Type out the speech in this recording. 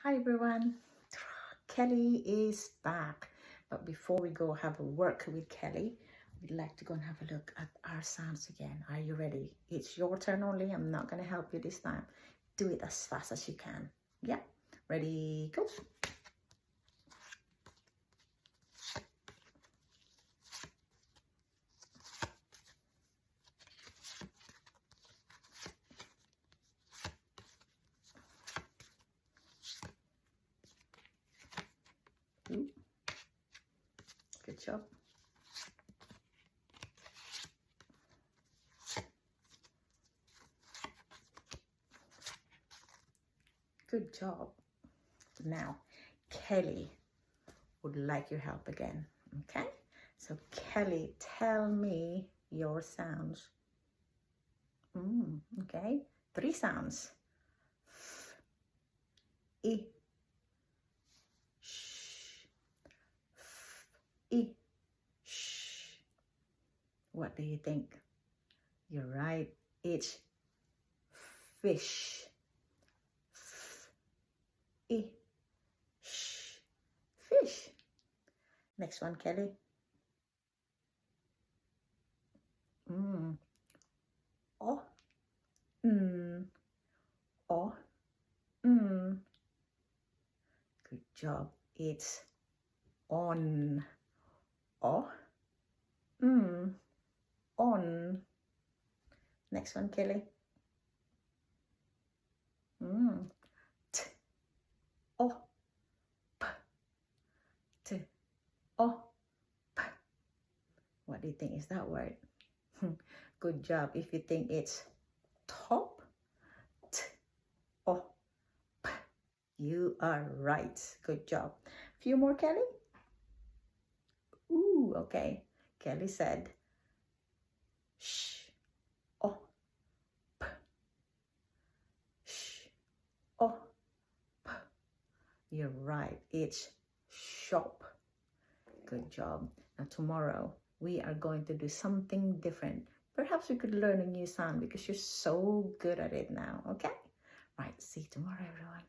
Hi everyone, Kelly is back. But before we go have a work with Kelly, we'd like to go and have a look at our sounds again. Are you ready? It's your turn only. I'm not going to help you this time. Do it as fast as you can. Yeah, ready, go. Ooh. Good job. Good job. Now, Kelly would like your help again. Okay? So, Kelly, tell me your sounds. Okay. 3 sounds. F, I, sh, f, I, sh. What do you think? You're right. It's fish. F, I, sh, fish. Next one, Kelly. O, o, Good job. It's on. O, on. Next one, Kelly. T, o, p, t, o, p. What do you think is that word? Good job. If you think it's top, t, o, p. You are right. Good job. Few more, Kelly. Ooh, okay. Kelly said sh, o, p, sh, o, p. You're right. It's shop. Good job. Now tomorrow we are going to do something different. Perhaps we could learn a new sound because you're so good at it now. Okay? Right. See you tomorrow, everyone.